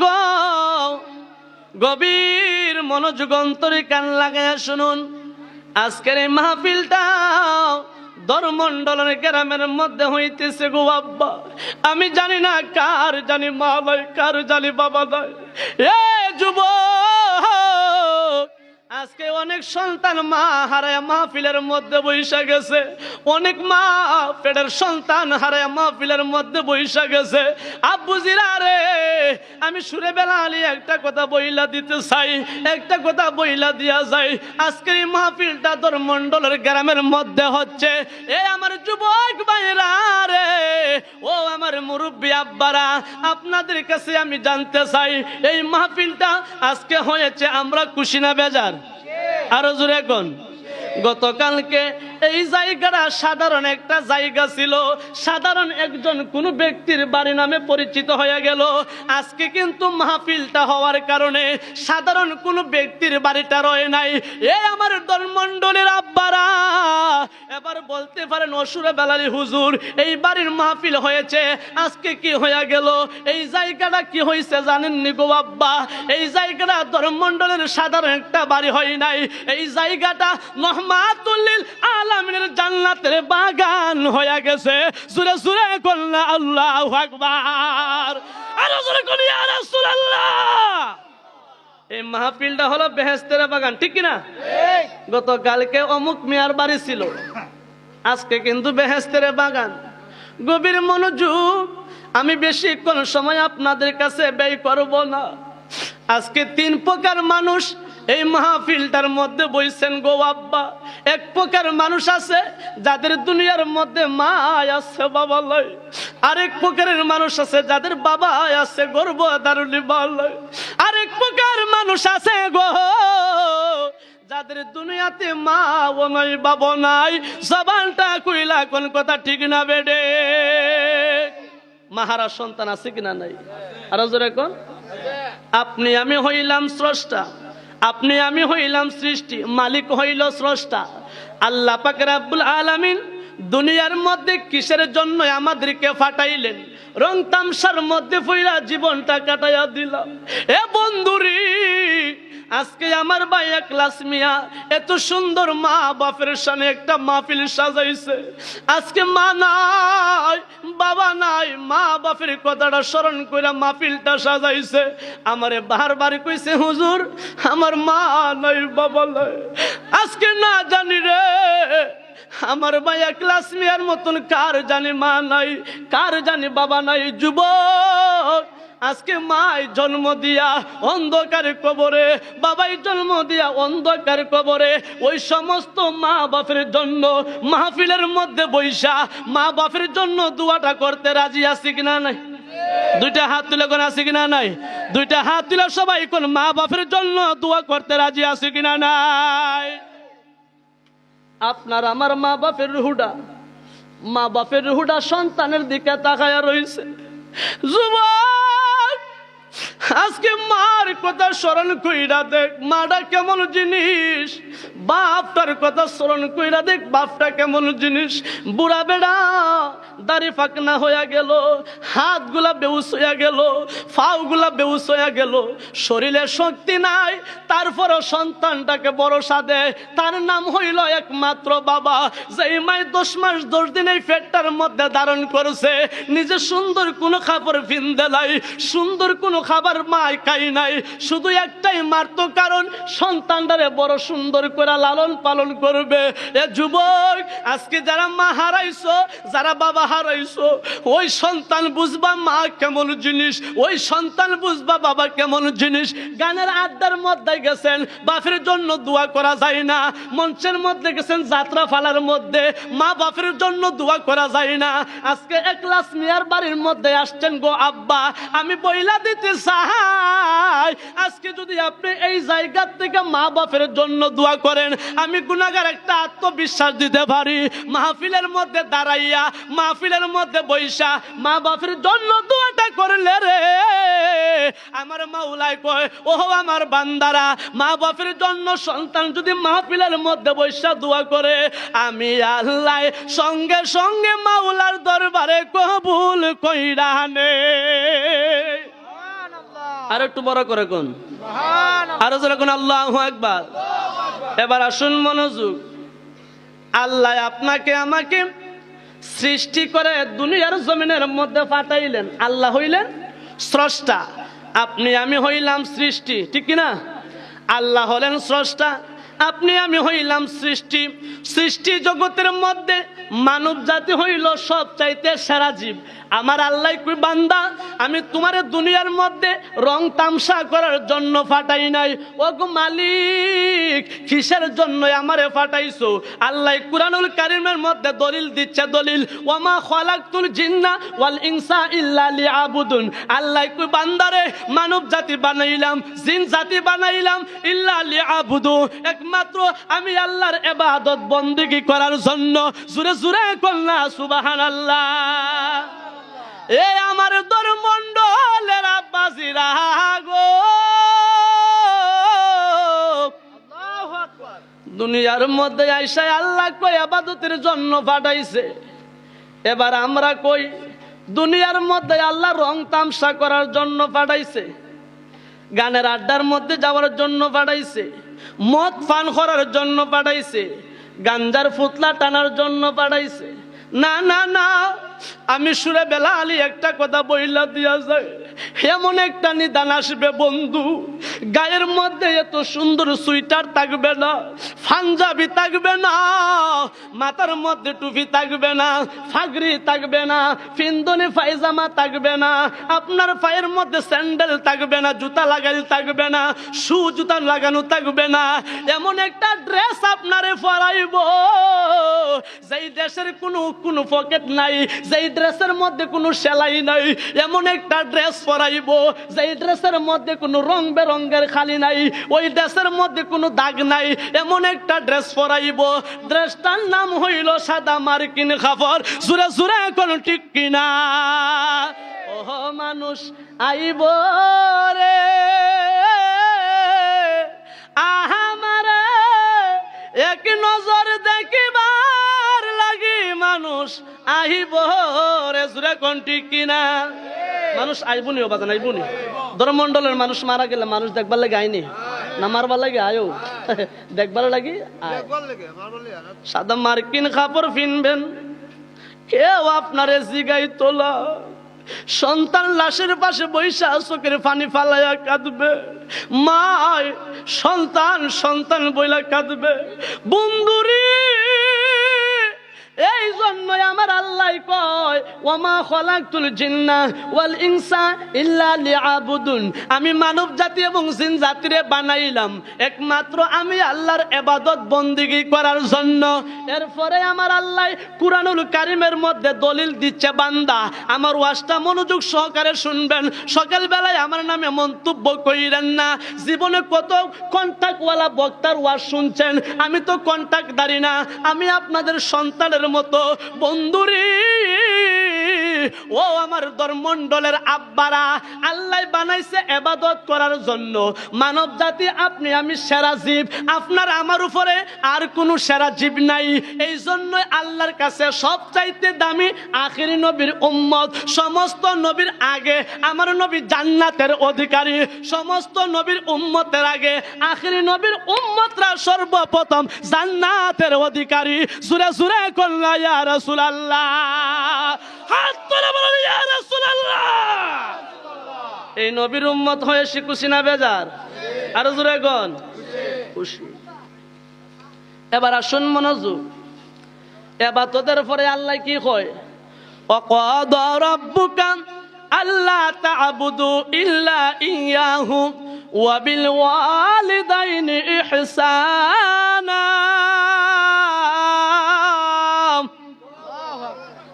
গো গভীর মনোযোগ অন্তরে কান লাগায়া শুনুন। আজকের এই মাহফিলটা দরমন্ডলের গ্রামের মধ্যে হইতেছে গো আব্বা। আমি জানি না কার জানি মা নয়, কার জানি বাবা নয়। এ যুবক, আজকে অনেক সন্তান মা হারায় মাহফিলের মধ্যে বৈশা গেছে। অনেক মা পেটের সন্তান হারায় মাহফিলের মধ্যে বৈশা গেছে। আব্বুজিরা রে, আমি সুরে বেলা আলী একটা কথা বইলা দিতে চাই, একটা কথা বইলা দিয়া যাই। আজকের এই মাহফিলটা দরমন্ডলের গ্রামের মধ্যে হচ্ছে। এ আমার যুবক ভাইরা রে, ও আমার মুরব্বী আব্বারা, আপনাদের কাছে আমি জানতে চাই, এই মাহফিলটা আজকে হয়েছে, আমরা খুশি না বেজার? আরো জোরে কোন। গতকালকে এই জায়গাটা সাধারণ একটা জায়গা ছিল, সাধারণ একজন কোন ব্যক্তির বাড়ি নামে পরিচিত হয়ে গেল। আজকে কিন্তু মাহফিলটা হওয়ার কারণে সাধারণ কোন ব্যক্তির বাড়িটা রয়ে নাই। এ আমার দলমন্ডলের আব্বারা, এবার বলতে পারেন অসুরে বেলালি হুজুর, এই বাড়ির মাহফিল হয়েছে, আজকে কি হয়ে গেল? এই জায়গাটা কি হয়েছে জানেননি গো আব্বা? এই জায়গাটা দলমন্ডলের সাধারণ একটা বাড়ি হয় নাই, এই জায়গাটা রহমাতুল্লিল আলামিনের জান্নাতের বাগান হয়ে গেছে। সুরে সুরে কন্যা আল্লাহু আকবার, আরো জোরে করি ইয়া রাসূলুল্লাহ। এই মাহফিলটা হলো বেহেশতের বাগান, ঠিক কি না? গতকালকে অমুক মিয়ার বাড়ি ছিল, আজকে কিন্তু বেহেশতের বাগান। গভীর মনোযোগ, আমি বেশি কোন সময় আপনাদের কাছে ব্যয় করব না। আজকে তিন প্রকার মানুষ এই মাহফিলটার মধ্যে বইছেন গো আব্বা। এক প্রকার মানুষ আছে যাদের দুনিয়ার মধ্যে মা আছে বাবা লয়। আরেক প্রকারের মানুষ আছে যাদের বাবা আছে গর্ব দারুলি বলয়। আরেক প্রকার মানুষ আছে গো যাদের দুনিয়াতে মা ও নাই বাবা নাই। জবানটা কইলা কোন কথা ঠিক না বেডে? মাহারা সন্তান আছে কিনা নাই? আর জোরে কোন। আপনি আমি হইলাম স্রষ্টা, আপনি আমি হইলাম সৃষ্টি, মালিক হইল স্রষ্টা। আল্লাহ পাক রব্বুল আলামিন দুনিয়ার মধ্যে কিসের জন্য আমাদেরকে পাঠাইলেন? রং তামসার মধ্যে পইরা জীবনটা কাটাইয়া দিলাম। এ বন্ধুরি, আজকে আমার ভাই একলাস মিয়া এত সুন্দর মা বাপের সামনে একটা মাহফিল সাজাইছে। আজকে মা নাই বাবা নাই, মা বাপের কথাটা স্মরণ করে মাহফিলটা সাজাইছে। আমারে বারবার কইছে হুজুর আমার মা নাই বাবা নাই। আজকে না জানি রে আমার ভাই একলাস মিয়ার মতন কার জানি মা নাই, কার জানি বাবা নাই। যুবক, আজকে মাই জন্ম দিয়া অন্ধকার কবরে, বাবাই জন্ম দিয়া অন্ধকার কবরে। ওই সমস্ত মা বাপের জন্য মাহফিলের মধ্যে বৈশা মা বাপের জন্য দোয়াটা করতে রাজি আছি কিনা নাই? দুইটা হাত তুলে কোন আছে কিনা নাই? দুইটা হাত তুলে সবাই কোন মা বাপের জন্য দোয়া করতে রাজি আছে কিনা নাই? আপনার আমার মা বাপের রুহুটা, মা বাপের রুহুটা সন্তানের দিকে তাকায়া রইছে। যুবক, আজকে মার কথা স্মরণ কইরা দেখ, মাটা কেমন জিনিস। বাপটার কথা স্মরণ কইরা দেখ, বাপটা কেমন জিনিস। বুড়া বেড়া দাড়ি ফাঁকনা হইয়া গেল, হাতগুলা বেউস হইয়া গেল, পাগুলা বেউস হইয়া গেল, শরীরে শক্তি নাই, তারপরও সন্তানটাকে ভরসা দেয়। তার নাম হইল একমাত্র বাবা। যেই মাই 10 মাস 10 দিন এই পেটটার মধ্যে ধারণ করেছে, নিজে সুন্দর কোনো খাবার ভিন্দে নাই, সুন্দর কোনো খাবার মায় খাই নাই, শুধু একটাই মারতো কারণ সন্তানটারে বড় সুন্দর করে লালন পালন করবে। এ যুবক, আজকে যারা মা হারাইছো, যারা বাবা হারাইছো, ওই সন্তান বুঝবা মা কেমন জিনিস, ওই সন্তান বুঝবা বাবা কেমন জিনিস। গানের আড্ডার মধ্যে গেছেন, বাপের জন্য দোয়া করা যায় না। মঞ্চের মধ্যে গেছেন, যাত্রা ফালার মধ্যে, মা বাপের জন্য দোয়া করা যায় না। আজকে একলাস মিয়ার বাড়ির মধ্যে আসছেন গো আব্বা, আমি বইলা দিতে চাই, আজকে যদি আপনি এই জায়গা থেকে মা বাপের জন্য দোয়া করেন, আমি গুনাহগার একটা আত্মবিশ্বাস দিতে পারি। মাহফিলের মধ্যে দাঁড়াইয়া, মাহফিলের মধ্যে বইসা মা বাপের জন্য দোয়াটা করলে রে, আমার মাওলাই কয় ও আমার বান্দারা, মা বাপের জন্য সন্তান যদি মাহফিলের মধ্যে বইসা দোয়া করে, আমি আল্লাহ সঙ্গে সঙ্গে মাওলার দরবারে কবুল কইরা নে। আর একটু বড় করে কোন, আরো জোরে কোন আল্লাহু আকবার। এবার আসুন মনোযোগ। আল্লাহ আপনাকে আমাকে সৃষ্টি করে দুনিয়ার জমিনের মধ্যে পাঠাইলেন। আল্লাহ হইলেন স্রষ্টা, আপনি আমি হইলাম সৃষ্টি, ঠিক কিনা? আল্লাহ হলেন স্রষ্টা, আপনি আমি হইলাম সৃষ্টি। সৃষ্টি জগতের মধ্যে মানব জাতি হইল সবচাইতে সেরা জীব। আমার আল্লাহ কই বান্দা, আমি তোমার দুনিয়ার মধ্যে রং তামসা করার জন্য ফাটাই নাই। ও গো মালিক, কিসের জন্য আমারে ফাটাইছো? আল্লাহ কুরআনুল কারীমের মধ্যে দলিল দিচ্ছে, দলিল, ওয়ামা খালাকতুল জিন্না ওয়াল ইনসা ইল্লা লিয়াবুদুন। আল্লাহ কই বান্দারে মানব জাতি বানাইলাম, জিন জাতি বানাইলাম ইল্লা লিয়াবুদু, একমাত্র আমি আল্লাহর ইবাদত বندگی করার জন্য। জোরে জোরে কন্যা সুবহানাল্লাহ। এ আমার দরমণ্ডলের আব্বাসিরা গো, আল্লাহু আকবার, দুনিয়ার মধ্যে আইসা আল্লাহ কই ইবাদতের জন্য পাঠাইছে। এবার আমরা কই দুনিয়ার মধ্যে আল্লাহ রং তামসা করার জন্য পাঠাইছে, গানের আড্ডার মধ্যে যাওয়ার জন্য পাঠাইছে, মদ পান করার জন্য পাঠাইছে, গাঞ্জার ফুতলা টানার জন্য পাঠাইছে। না না না, আমি সুরে বেলালি একটা কথা বইলা দিয়া যায়, এমন একটা নিদান আসবে বন্ধু, গায়ের মধ্যে এত সুন্দর সুইটার থাকবে না, পাঞ্জাবি থাকবে না, মাথার মধ্যে টুপি থাকবে না, ফাগরি থাকবে না, ফিন্দনি পায়জামা থাকবে না, আপনার পায়ের মধ্যে স্যান্ডেল থাকবে না, জুতা লাগাই থাকবে না, শু জুতা লাগানো থাকবে না। এমন একটা ড্রেস আপনারে পরাইব যেই ড্রেসের কোনো পকেট নাই, যেই ড্রেসের মধ্যে কোনো সেলাই নাই। এমন একটা ড্রেস পরাইব যেই ড্রেসের মধ্যে কোনো রং বেরঙের খালি নাই, ওই ড্রেসের মধ্যে কোনো দাগ নাই। এমন একটা ড্রেস পরাইব, ড্রেসটার নাম হইল সাদা মার্কিন কাপড়। জুরে জুরে কোন ঠিক কিনা? ওহ মানুষ আইব রে আহামারে, এক নজর দেখিবার লাগি মানুষ আইব রে। জুরে কোন ঠিক কিনা? মানুষ আইবনি, ও বাজান আইবনি। ধর্মমণ্ডলের মানুষ মারা গেলে মানুষ দেখবার লাগে আইনি না, মারবার লাগে আয়ো, দেখবার লাগে সাদা মার্কিন কাপড় কিনবেন। কেউ আপনারে জিগাই তোলা, সন্তান লাশের পাশে বৈশা চোখের পানি ফালাইয়া কাঁদবে, মায় সন্তান সন্তান বইলা কাঁদবে। বন্ধুরি এই জন্যই আমার আল্লাহ কয় ওয়ামা খালাকতুল জিন্না ওয়াল ইনসা ইল্লা লিয়াবুদুন, আমি মানব জাতি এবং জিন জাতিরে বানাইলাম একমাত্র আমি আল্লাহর ইবাদত বندگی করার জন্য। এরপরে আমার আল্লাহ কুরআনুল কারীমের মধ্যে দলিল দিচ্ছে, বান্দা আমার ওয়াজটা মনোযোগ সহকারে শুনবেন। সকাল বেলায় আমার নামে মন্তব্য কইরেন না। জীবনে কত কন্টাক্টওয়ালা বক্তার ওয়াজ শুনছেন, আমি তো কন্টাক্টদারি না, আমি আপনাদের সন্তানের মতো। বন্ধুরি ও আমার ধর্মমণ্ডলের আব্বারা, আল্লাহ বানাইছে ইবাদত করার জন্য। মানব জাতি আপনি আমি সেরা জীব, আপনার আমার উপরে আর কোনো সেরা জীব নাই। এই জন্যই আল্লাহর কাছে সবচাইতে দামি আখিরি নবীর উম্মত। সমস্ত নবীর আগে আমার নবী জান্নাতের অধিকারী, সমস্ত নবীর উম্মতের আগে আখিরি নবীর উম্মতরা সর্বপ্রথম জান্নাতের অধিকারী। জুরে জুরে কল্লা ইয়া রাসূলুল্লাহ, হাত তুলে বলেন ইয়া রাসূলুল্লাহ। এই নবীর উম্মত হয়ে খুশি না বেজার? আর জোরে কোন খুশি। এবার আসুন মনোযোগ। ইবাদতের পরে আল্লাহ কি কয়? ওয়াকাদা রাব্বুকা আল্লা তা'বুদু ইল্লা ইয়াহু ওয়া বিল ওয়ালিদাইনি ইহসানা।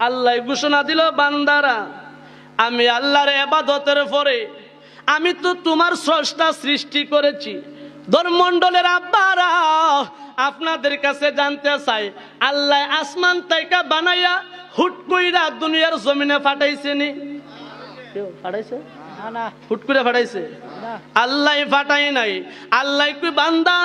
আল্লাহ ঘোষণা দিল, বান্দারা আমি আল্লাহর ইবাদতের পরে আমি তো তোমার স্রষ্টা সৃষ্টি করেছি। ধর্মমণ্ডলের আব্বারা আপনাদের কাছে জানতে চাই, আল্লাহ আসমান থেকে বানাইয়া হুট কইরা দুনিয়ার জমিনে পাঠাইছে নি? কেউ পাঠাইছে? হুট করে ফাটাইছে? আল্লাহ ফাটাই নাই। আল্লাহ কই বান্দা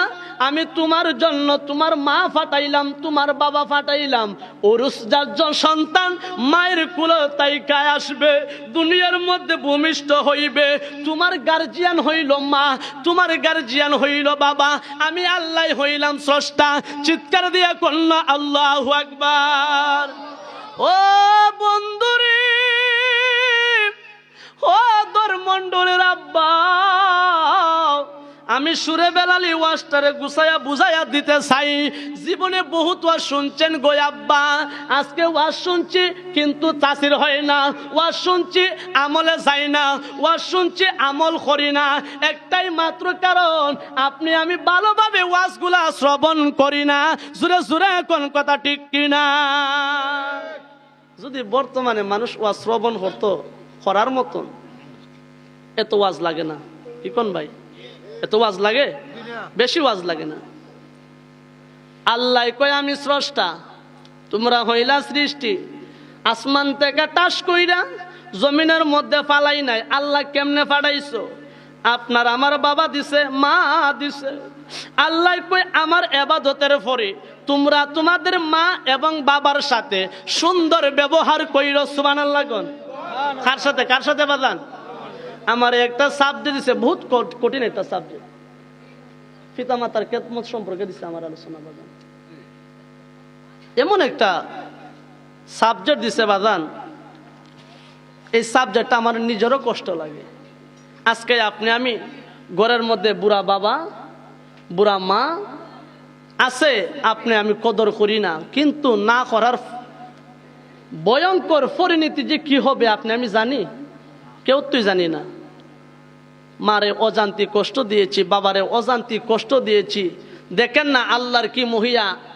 আমি তোমার জন্য তোমার মা ফাটাইলাম, তোমার বাবা ফাটাইলাম। ওরুস যার সন্তান মায়ের কুলে তাইকায় আসবে, দুনিয়ার মধ্যে ভূমিষ্ঠ হইবে। তোমার গার্জিয়ান হইল মা, তোমার গার্জিয়ান হইল বাবা, আমি আল্লাহ হইলাম স্রষ্টা। চিৎকার দিয়া কন্যা আল্লাহু আকবার। ও বন্ধুরে, ও ধর্মণ্ডলের আব্বা, আমি সুরে বেলালি ওয়াজটারে গুছায়া বুঝাইয়া দিতে চাই। জীবনে বহুত ওয়াজ শুনছেন গো আব্বা, আজকে ওয়াজ শুনছি কিন্তু তাসির হয় না, ওয়াজ শুনছি আমলে যাই না, ওয়াজ শুনছি আমল করি না। একটাই মাত্র কারণ, আপনি আমি ভালোভাবে ওয়াজগুলা শ্রবণ করি না। জুড়ে জুড়ে কোন কথা ঠিক কিনা? যদি বর্তমানে মানুষ ওয়াজ শ্রবণ করতো করার মতন, এত ওয়াজ লাগে না। কি কোন ভাই? এত ওয়াজ লাগে? বেশি ওয়াজ লাগে না। আল্লাহ কয় আমি স্রষ্টা, তোমরা হইলা সৃষ্টি। আসমান থেকে টাস কইরা জমিনের মধ্যে ফালাই নাই। আল্লাহ কেমনে ফাটাইছো? আপনার আমার বাবা দিছে, মা দিছে। আল্লাহ কই আমার ইবাদতের পরে তোমরা তোমাদের মা এবং বাবার সাথে সুন্দর ব্যবহার কইরো। সুবহানাল্লাহ কোন। কার সাথে? কার সাথে বাজান? আমার একটা সাবজেক্ট দিছে, বহুত কঠিন একটা সাবজেক্ট, পিতা মাতার খেদমত সম্পর্কে দিছে আমার আলোচনা বাজান। এমন একটা সাবজেক্ট দিছে বাজান, এই সাবজেক্টটা আমার নিজেরও কষ্ট লাগে। আজকে আপনি আমি ঘরের মধ্যে বুড়া বাবা বুড়া মা আছে, আপনি আমি কদর করি না, কিন্তু না করার ভয়ঙ্কর পরিণতি যে কি হবে আপনি আমি জানি? কেউ তুই জানি না। মারে অজান্তি কষ্ট দিয়েছি, বাবারে অজান্তি কষ্ট দিয়েছি। দেখেন না আল্লাহর কি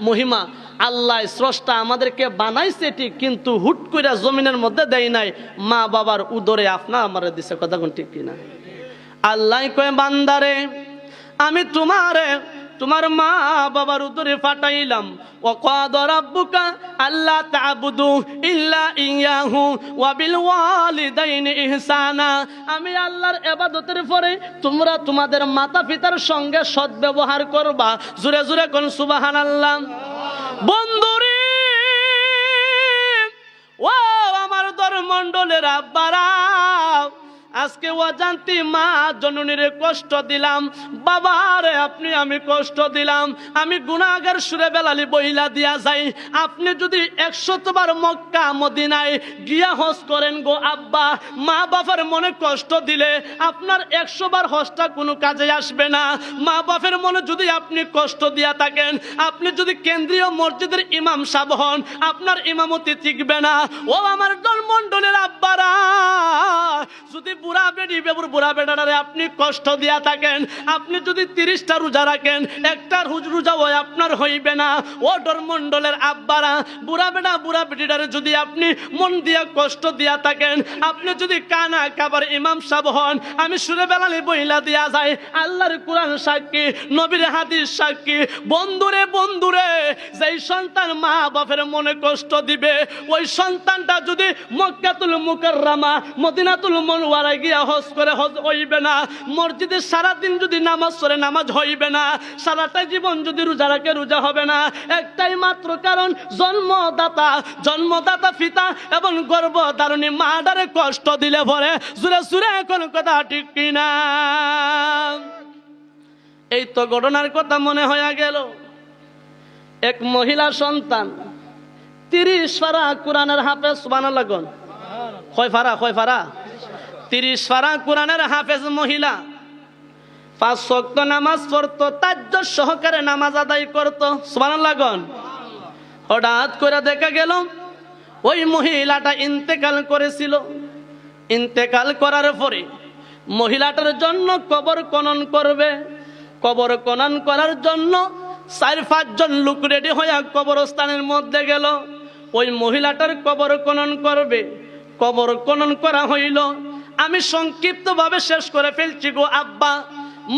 মহিমা। আল্লাহ স্রষ্টা আমাদেরকে বানাইছে ঠিক, কিন্তু হুট করে জমিনের মধ্যে দেয় নাই, মা বাবার উদরে আপনার আমার দিছে। কথা কোন ঠিক কিনা? আল্লাহ কয় বান্দারে আমি তোমার মা বাবার উদরে ফাটাইলাম। ওয়াকাদা রাব্বুকা আল্লা তা'বুদু ইল্লা ইয়াহু ওয়া বিল ওয়ালিদাইনি ইহসানা। আমি আল্লাহর ইবাদতের পরে তোমরা তোমাদের মাতা পিতার সঙ্গে সদ্ব্যবহার করবা। জোরে জোরে কোন সুবহানাল্লাহ। বন্ধুরে, ও আমার ধর্মণ্ডলের আব্বারা, আজকে অজান্তি মা জননীরে কষ্ট দিলাম, বাবারে আপনি আমি কষ্ট দিলাম। আমি গুনাহগার সুরে বেলালি বইলা দিয়া যাই। আপনি যদি 100 বার মক্কা মদিনায় গিয়া হজ করেন গো আব্বা, মা বাবার মনে কষ্ট দিলে আপনার 100 বার হজটা কোনো কাজে আসবে না। মা বাবার মনে যদি আপনি কষ্ট দিয়া থাকেন, আপনি যদি কেন্দ্রীয় মসজিদের ইমাম সাহেব হন, আপনার ইমামতি টিকবে না। ও আমার ধর্মণ্ডলের আব্বারা, যদি বুড়া বেটারে আপনি কষ্ট দিয়া থাকেন, আপনি যদি 30টা রোজা রাখেন, একটা রোজা হয় আপনার হইবে না। ও ধর্মণ্ডলের আব্বারা, বুড়া বেটিটারে যদি আপনি মন দিয়া কষ্ট দিয়া থাকেন, আপনি যদি কানা কাবার ইমাম সাহেব হন, আমি সুরে বেলালি বইলা দিয়া যায়, আল্লাহর কোরআন সাক্ষী, নবীর হাদিস সাক্ষী। বন্ধুরে, যেই সন্তান মা বাপের মনে কষ্ট দিবে, ওই সন্তানটা যদি মক্কাতুল মুকাররমা মদিনাতুল মুনাওয়ারা গিয়া হজ করে, হজ হইবে না। মসজিদে সারাদিন যদি নামাজ পড়ে, নামাজ হইবে না। সারাটা জীবন যদি রোজা রাখে, রোজা হবে না। একটাই মাত্র কারণ, জন্মদাতা পিতা এবং গর্ভধারণী মাটারে কষ্ট দিলে পরে। জুরে সুরে কোন কথা ঠিক কিনা? এই তো ঘটনার কথা মনে হয়ে গেল। এক মহিলা সন্তান 30 পারা কোরআনের হাফেজ। সুবহানাল্লাহ কোন। কয় পারা? 30 পারা কোরআনের হাফেজ মহিলা। 5 ওয়াক্ত নামাজ পড়তো, তাজ্জুদ সহকারে নামাজ আদায় করতো। সুবহানাল্লাহ কোন। হঠাৎ করে দেখা গেল ওই মহিলাটা ইন্তেকাল করেছিল। ইন্তেকাল করার পরে মহিলাটার জন্য কবর খনন করবে। কবর খনন করার জন্য 4-5 জন লোক রেডি হয়ে কবরস্থানের মধ্যে গেল। ওই মহিলাটার কবর খনন করবে। কবর খনন করা হইল। আমি সংক্ষিপ্ত ভাবে শেষ করে ফেলছি গো আব্বা।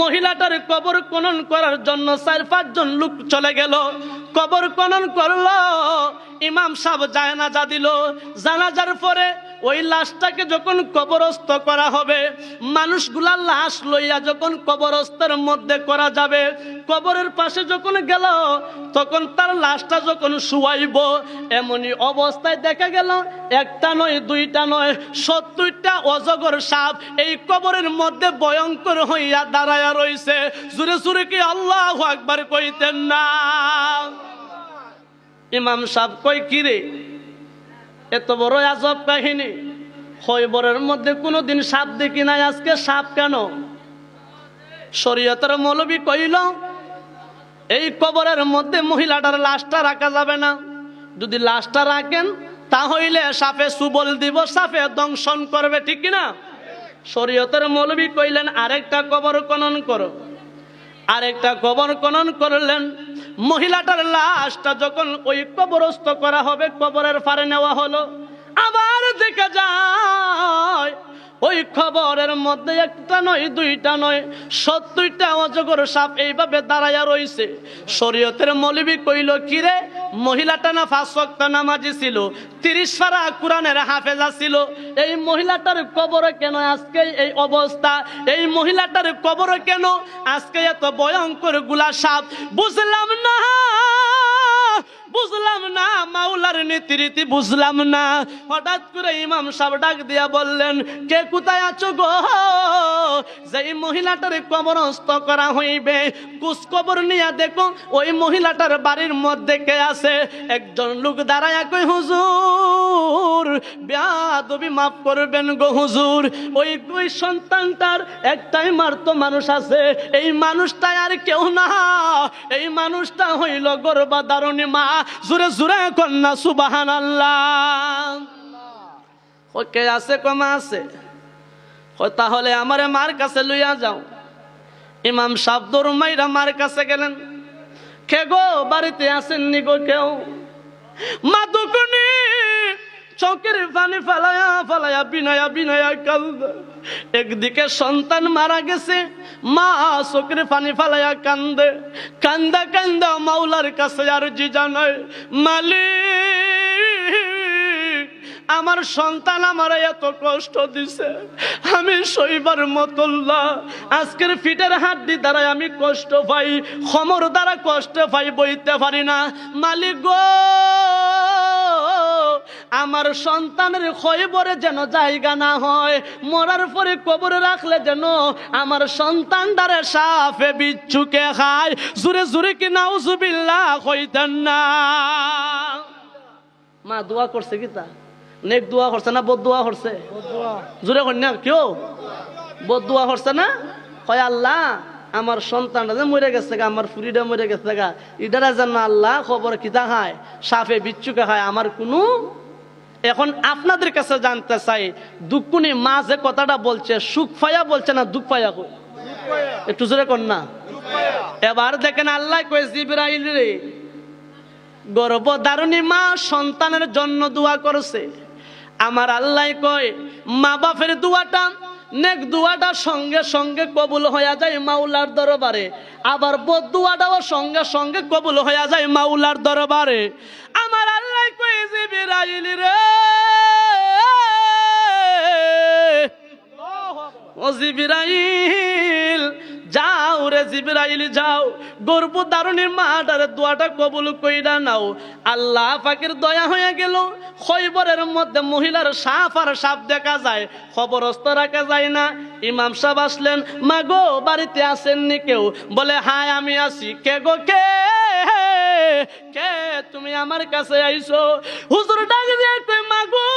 মহিলাটার কবর খনন করার জন্য 4-5 জন লোক চলে গেল, কবর খনন করলো। ইমাম সাহেব জানাজা দিল। জানাজার পরে ওই লাশটাকে যখন কবরস্থ করা হবে, মানুষগুলা লাশ লইয়া যখন কবরস্থের মধ্যে করা যাবে, কবরের পাশে যখন গেল তখন তার লাশটা যখন শুয়াইব, এমনই অবস্থায় দেখা গেল একটা নয়, দুইটা নয়, 70টা অজগর সাপ এই কবরের মধ্যে ভয়ঙ্কর হইয়া দাঁড়ায়া রইছে। জোরে জোরে কি আল্লাহু আকবার কইতেন না? ইমাম সাহেব কই, কি রে এত বড় আজব কাহিনী, খয়বরের মধ্যে কোনোদিন সাপ দেখি নাই, আজকে সাপ কেন? শরীয়তের মৌলবী কইল, এই কবরের মধ্যে মহিলাটার লাশটা রাখা যাবে না। যদি লাশটা রাখেন তাহলে সাপে সুবল দিব, সাপে দংশন করবে, ঠিক কিনা? শরীয়তের মৌলবী কইলেন আরেকটা কবর খনন করো। আরেকটা কবর খনন করলেন। মহিলাটার লাশটা যখন ওই কবরস্থ করা হবে, কবরের পারে নেওয়া হলো, আবার দেখা যায় ওই কবরের মধ্যে একটা নয়, দুইটা নয়, 70টা অজগর সাপ এইভাবে দাঁড়াইয়া রইছে। শরীয়তের মৌলবী কইল, কিরে মহিলাটা না 5 ওয়াক্ত নামাজি ছিল, 30 পারা কোরআনের হাফেজা ছিল, এই মহিলাটার কবরে কেন আজকে এই অবস্থা? এই মহিলাটার কবরে কেন আজকে এত ভয়ঙ্কর গুলা সাপ? বুঝলাম না, বুঝলাম না, মাওলার নীতি বুঝলাম না। হঠাৎ করে ইমাম সাহেব ডাক দিয়া বললেন, কে কোথায় আছো গো? যে মহিলাটার কবরস্থ করা হইবে, কুস কবর নিয়া দেখো ওই মহিলাটার বাড়ির মধ্যে কে আছে। একজন লোক দাঁড়ায়া কই, হুজুর বেয়াদবি মাফ করবেন গো হুজুর, ওই সন্তানটার একটাই মারতো মানুষ আছে, এই মানুষটাই আর কেউ না, এই মানুষটা হইল গর্ভধারণী মা। জোরে জোরে কন্যা সুবহানাল্লাহ। কে আছে? কমা আছে। তাহলে আমারে মার কাছে লইয়া যাও। ইমাম সাহেব দৌড় মাইরা মার কাছে গেলেন। কে গো বাড়িতে আসেননি গো কেউ? মা দুকুনি চোখের পানি ফালায়া ফালায়া বিনায়া বিনায়া কান্দে। একদিকে সন্তান মারা গেছে, মা চোখের পানি ফালায়া কান্দে। কান্দা কান্দা মাওলার কাছে আর জি জানায়, মালিক আমার সন্তান আমার এত কষ্ট দিছে, আমি সইবার মতো না। আজকের ফিটের হাড্ডি দ্বারা আমি কষ্ট পাই, খমর দ্বারা কষ্ট পাই, বইতে পারি না। মালিক গো, আমার সন্তানের খয়বরে যেন জায়গা না হয়, মরার পরে কবরে রাখলে যেন আমার সন্তান দ্বারা সাপে বিচ্ছুকে খায়। জুরে জুরে কি নাউজুবিল্লাহ কইতেন না? মা দোয়া করছে কি? তা নেক দোয়া করছে না বদ দোয়া করছে? জুরে কর না, কেউ বদ দোয়া করছে না? কয় আল্লাহ আমার সন্তানটা যে মরে গেছে গা, আমার ফুরিটা মরে গেছে গা, ইটারা যেন আল্লাহ খবর কিতা খায়, সাপে বিচ্ছুকে খায়, আমার কোনো। এখন আপনাদের কাছে জানতে চাই, দুকুনি মা যে কথাটা বলছে, সুখ পাইয়া বলছে না দুঃখ পাইয়া? কই একটু জোরে কর না। এবার দেখেন আল্লাহ কই, জিবরাইল রে, গর্ভধারণী মা সন্তানের জন্য দোয়া করছে। আমার আল্লাহ কয়, মা বাপের দোয়াটা, নেক দোয়াটা সঙ্গে সঙ্গে কবুল হয়ে যায় মাওলার দরবারে, আবার বদ দোয়াটাও সঙ্গে সঙ্গে কবুল হয়ে যায় মাওলার দরবারে। আমার আল্লাহ কই, জিবরাইল রে, ও জিবরাইল যাও রে, জিবরাইল যাও, গর্ভধারণীর মাটার দোয়াটা কবুল কইরা নাও। আল্লাহ পাকের দয়া হয়ে গেল, খয়বরের মধ্যে মহিলার সাপ আর সাপ দেখা যায়, খবরস্থ রাখা যায় না। ইমাম সাহেব আসলেন, মা গো বাড়িতে আসেননি কেউ? বলে হায় আমি আছি। কে গো কে? কে তুমি আমার কাছে আইছো? হুজুর ডাক দিয়ে কই, মা গো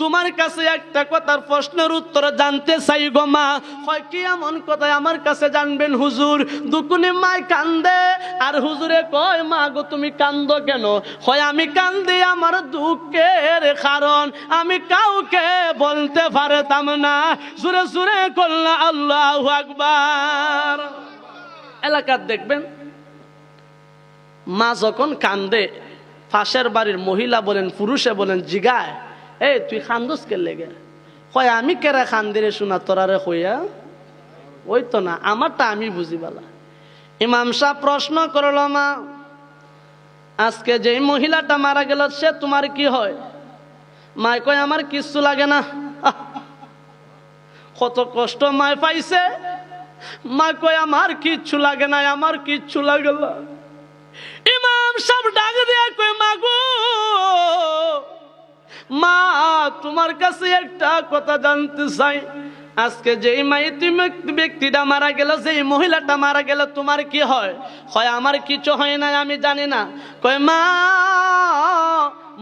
তোমার কাছে একটা কথার প্রশ্নের উত্তর জানতে চাই গো মা। হয় কি এমন কথা আমার কাছে জানবেন হুজুর? দুকুনি মাই কান্দে, আর হুজুরে কয়, মা গো তুমি কান্দো কেন? হয় আমি কান্দি আমার দুঃখের কারণ আমি কাউকে বলতে পারতাম না। জোরে জোরে কল্লা আল্লাহু আকবার। এলাকার দেখবেন মা যখন কান্দে, পাশের বাড়ির মহিলা বলেন পুরুষে বলেন জিগায়, এই তুই কান্দস কে লেগে? কয় আমি কেরা কান্দিরে শোনা তোরারে কইয়া। ওই তো না, আমারটা আমি বুঝি বালা। ইমাম সাহেব প্রশ্ন করল, মা আজকে যেই মহিলাটা মারা গেল সে তোমার কি হয়? মা কয় আমার কিচ্ছু লাগে না। কত কষ্ট মায় পাইছে। মা কয় আমার কিচ্ছু লাগে না, আমার কিচ্ছু লাগে না। ইমাম সাহেব ডাক দিয়া কয়, মা গো, মা তোমার কাছে একটা কথা জানতে চাই, আজকে যেই মাইতি ব্যক্তিটা মারা গেল, যেই মহিলাটা মারা গেল, তোমার কি হয়? হয় আমার কিছু হয় না, আমি জানি না। কয় মা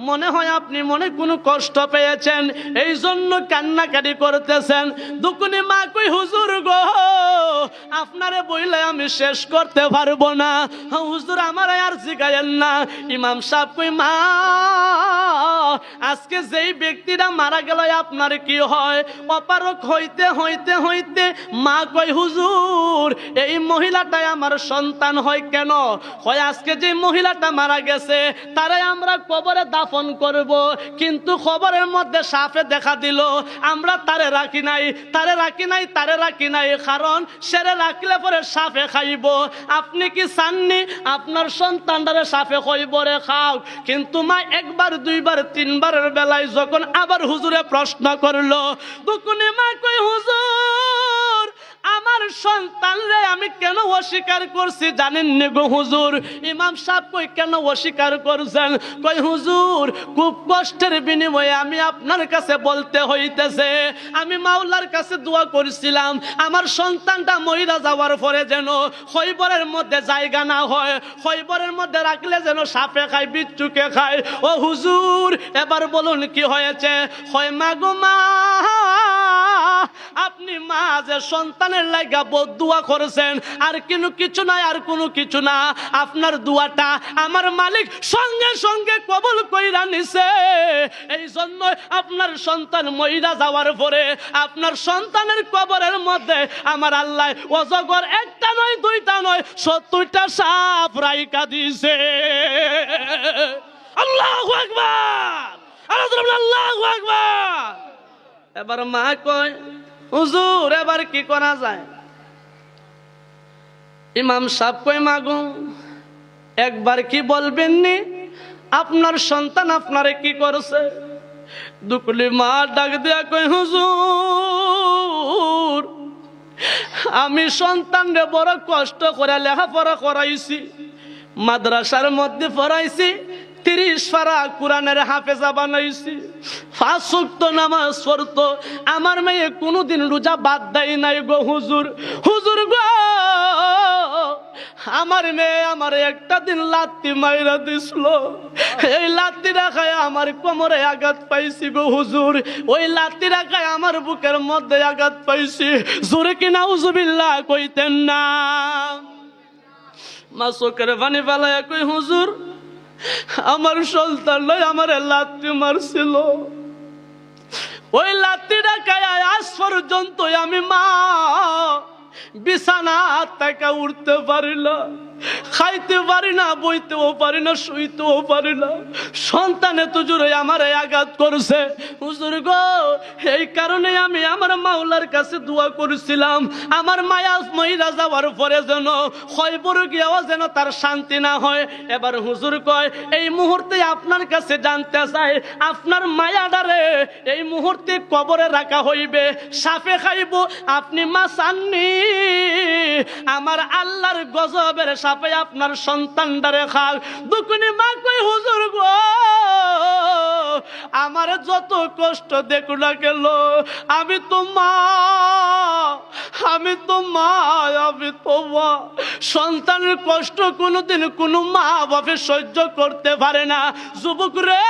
মনে হয় আপনি মনে কোনো কষ্ট পেয়েছেন, এই জন্য কান্নাকাটি করতেছেন। দুকুনি মা কই, হুজুর গো আপনারে বইলে আমি শেষ করতে পারবো না, হুজুর আমার আর জিগায়েন না। ইমাম সাহেব কই, মা আজকে যেই ব্যক্তিটা মারা গেল আপনার কি হয়? অপারক হইতে হইতে হইতে মা কই, হুজুর এই মহিলাটাই আমার সন্তান হয়। কেন? হয় আজকে যে মহিলাটা মারা গেছে তারে আমরা কবরে দাফন করব, কিন্তু খবরের মধ্যে সাপে দেখা দিল, আমরা তারে রাখি নাই, তারে রাখি নাই, তারে রাখি নাই, কারণ সেরে রাখলে পরে সাপে খাইব। আপনি কি চাননি আপনার সন্তানটারে সাপে খাইব? রে খাও। কিন্তু মা একবার দুইবার তিনবারের বেলায় যখন আবার হুজুরে প্রশ্ন করলো, দুকুনি মা কই, হুজুর আমার সন্তান রে আমি কেন অস্বীকার করছি জানেন নি গো হুজুর? ইমাম সাহেব কই, কেন অস্বীকার করছেন? কই, হুজুর খুব কষ্টের বিনিময়ে আমি আপনার কাছে বলতে হইতেছে, আমি মাওলার কাছে দোয়া করেছিলাম আমার সন্তানটা মইরা যাওয়ার পরে যেন খৈবরের মধ্যে জায়গা না হয়, খৈবরের মধ্যে রাখলে যেন সাপে খায়, বিচ্ছুকে খায়। ও হুজুর এবার বলুন কি হয়েছে? হয় মা গো মা, আপনি মা যে সন্তানের লাগা বদদুয়া করেছেন, আর কিছু নাই, আর কোনো কিছু না, আপনার দুয়াটা আমার মালিক সঙ্গে সঙ্গে কবুল কইরা নিছে। এই জন্য আপনার সন্তান মইরা যাওয়ার পরে আপনার সন্তানের কবরের মধ্যে আমার আল্লাহ অজগর একটা নয়, দুইটা নয়, 70টা সাপ রাইখা দিছে। আল্লাহু আকবার, আল্লাহু আকবার। এবার মা কয়, হুজুর এবার কি করা যায়? ইমাম সাহেব কই, মাগো একবার কি বলবেন নি আপনার সন্তান আপনারে কি করছে? দুকুলি মা ডাক দিয়া কই, হুজুর আমি সন্তানরে বড় কষ্ট করে লেখাপড়া করাইছি, মাদ্রাসার মধ্যে পড়াইছি, 30 পারা কোরআনের হাফেজা বানাইছি, 5 ওয়াক্ত নামাজ পড়তো, আমার মেয়ে কোনোদিন রোজা বাদ দেয় নাই গো হুজুর। হুজুর গো আমার মেয়ে আমার একটা দিন লাত্তি মাইরা দিছিল, এই লাত্তি রাখায় আমার কোমরে আঘাত পাইছি গো হুজুর, ওই লাত্তি রাখায় আমার বুকের মধ্যে আঘাত পাইছি। জোরে কি নাউজুবিল্লাহ কইতেন না? মা চোখের পানি ফেলাইয়া কই, হুজুর আমার সন্তান নয় আমার লাত্তি মারছিল, ওই লাত্তি রাখায় আজ পর্যন্ত আমি মা বিছানা থেকে উঠতে পারি না, খাইতে পারি না, বইতেও পারি না, শুইতেও পারি না। সন্তানে তো জুড়ে আমার আঘাত করছে হুজুর গো। এই কারণে আমি আমার মাওলার কাছে দোয়া করেছিলাম আমার মায়া মহিলা যাওয়ার পরে যেন খয়বর গিয়াও যেন তার শান্তি না হয়। এবার হুজুর কয়, এই মুহূর্তে আপনার কাছে জানতে চাই, আপনার মায়াডারে এই মুহূর্তে কবরে রাখা হইবে, সাপে খাইব, আপনি মা চাননি আমার আল্লাহর গজবের সাপে আপনার সন্তানটারে খাক? দুকুনি মা কই, হুজুর গো আমার যত কষ্ট দেখো না গেল, আমি তো মা, আমি তো মা, আমি তো মা। সন্তানের কষ্ট কোনোদিন কোনো মা বাপে সহ্য করতে পারে না। যুবক রে,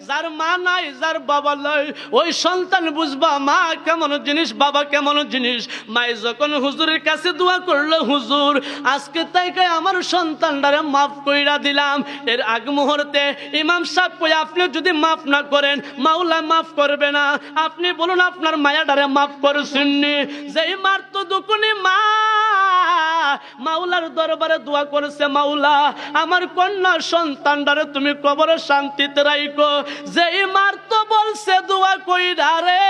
যার মা নাই, যার বাবা নাই, ওই সন্তান বুঝবা মা কেমন জিনিস, বাবা কেমন জিনিস। মাই যখন হুজুরের কাছে দোয়া করলো, হুজুর আজকে তাইকে আমার সন্তানটারে মাফ কইরা দিলাম, এর আগ মুহূর্তে ইমাম সাহেব কই, আপনি যদি মাফ না করেন মাওলা মাফ করবে না। আপনি বলুন আপনার মায়াটারে মাফ করছেননি? যেই মার তো দুকুনি মা মাওলার দরবারে দোয়া করেছে, মাওলা আমার কন্যা সন্তানটারে তুমি কবরে শান্তিতে রাখো। যেই মার তো বলছে দোয়া কইরা রে,